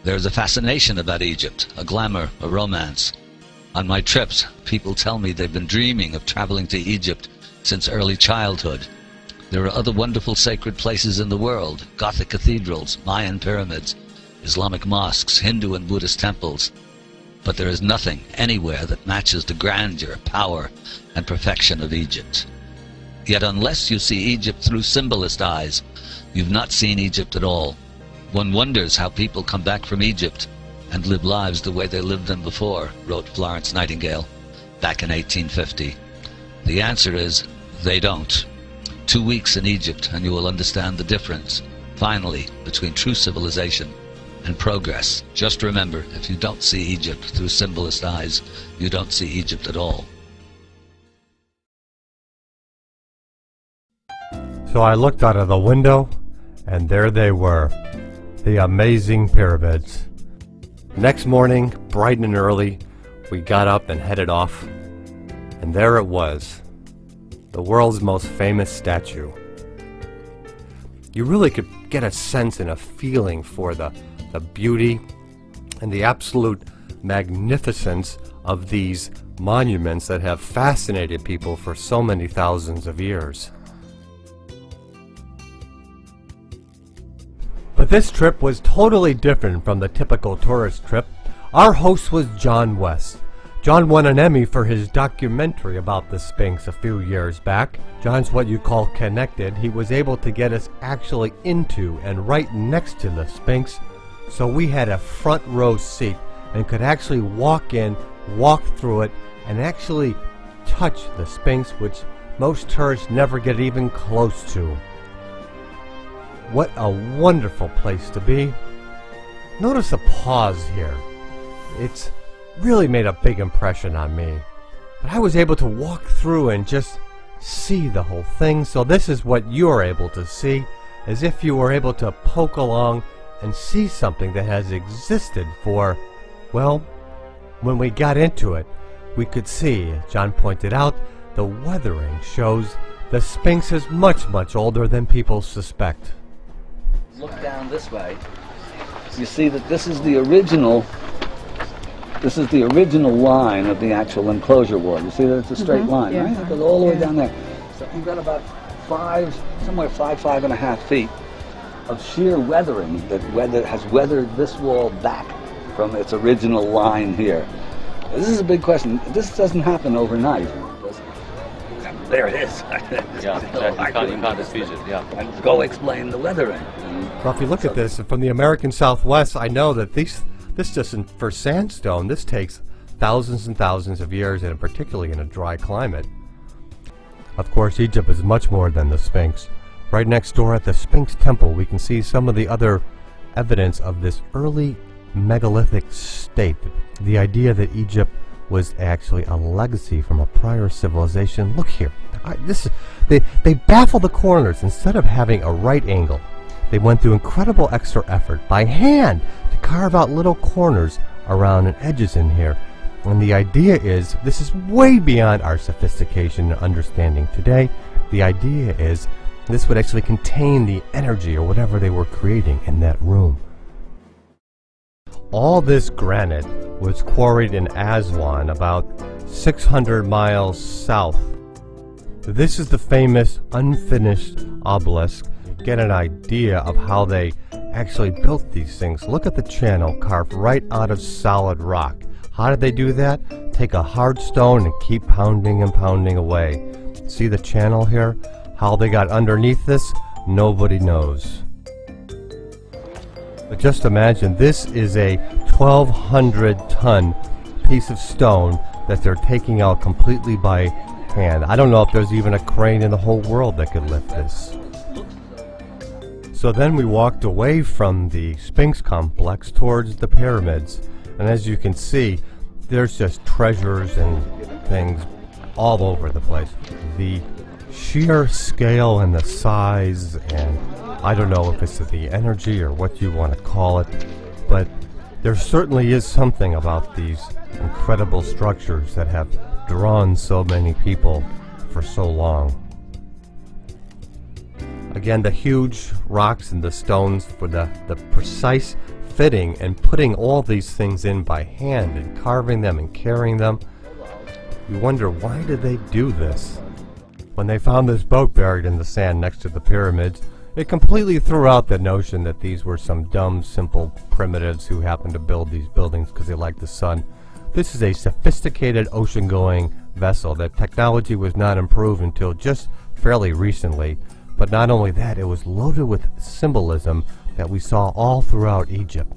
There's a fascination about Egypt, a glamour, a romance. On my trips, people tell me they've been dreaming of traveling to Egypt since early childhood. There are other wonderful sacred places in the world, Gothic cathedrals, Mayan pyramids, Islamic mosques, Hindu and Buddhist temples. But there is nothing anywhere that matches the grandeur, power, and perfection of Egypt. Yet unless you see Egypt through symbolist eyes, you've not seen Egypt at all. One wonders how people come back from Egypt and live lives the way they lived them before, wrote Florence Nightingale back in 1850. The answer is, they don't. 2 weeks in Egypt and you will understand the difference, finally, between true civilization and progress. Just remember, if you don't see Egypt through symbolist eyes, you don't see Egypt at all. So I looked out of the window, and there they were, the amazing pyramids. Next morning, bright and early, we got up and headed off, and there it was, the world's most famous statue. You really could get a sense and a feeling for the beauty and the absolute magnificence of these monuments that have fascinated people for so many thousands of years. But this trip was totally different from the typical tourist trip. Our host was John West. John won an Emmy for his documentary about the Sphinx a few years back. John's what you call connected. He was able to get us actually into and right next to the Sphinx, so we had a front row seat and could actually walk in, walk through it, and actually touch the Sphinx, which most tourists never get even close to. What a wonderful place to be. Notice a pause here. It's really made a big impression on me. But I was able to walk through and just see the whole thing, so this is what you're able to see, as if you were able to poke along and see something that has existed for, well, when we got into it, we could see, as John pointed out, the weathering shows the Sphinx is much, much older than people suspect. Look down this way, you see that this is the original line of the actual enclosure wall. You see that it's a straight line, yeah. right? It goes all the way down there. So you've got about 5.5 feet of sheer weathering that has weathered this wall back from its original line here. This is a big question. This doesn't happen overnight. There it is. And go explain the weathering. Well, if you look at this from the American Southwest, I know that this doesn't, for sandstone, this takes thousands and thousands of years, and particularly in a dry climate. Of course, Egypt is much more than the Sphinx. Right next door at the Sphinx Temple, we can see some of the other evidence of this early megalithic state. The idea that Egypt was actually a legacy from a prior civilization. Look here. They baffle the corners. Instead of having a right angle, they went through incredible extra effort by hand to carve out little corners around and edges in here. And the idea is, this is way beyond our sophistication and understanding today. The idea is this would actually contain the energy or whatever they were creating in that room. All this granite was quarried in Aswan, about 600 miles south. This is the famous unfinished obelisk. Get an idea of how they actually built these things. Look at the channel carved right out of solid rock. How did they do that? Take a hard stone and keep pounding and pounding away. See the channel here? How they got underneath this? Nobody knows. But just imagine, this is a 1,200-ton piece of stone that they're taking out completely by hand. I don't know if there's even a crane in the whole world that could lift this. So then we walked away from the Sphinx complex towards the pyramids. And as you can see, there's just treasures and things all over the place. The sheer scale and the size, and I don't know if it's the energy or what you want to call it, but there certainly is something about these incredible structures that have drawn so many people for so long. Again, the huge rocks and the stones for the precise fitting and putting all these things in by hand and carving them and carrying them. You wonder, why did they do this? When they found this boat buried in the sand next to the pyramids, it completely threw out the notion that these were some dumb, simple primitives who happened to build these buildings because they liked the sun. This is a sophisticated ocean-going vessel. That technology was not improved until just fairly recently. But not only that, it was loaded with symbolism that we saw all throughout Egypt.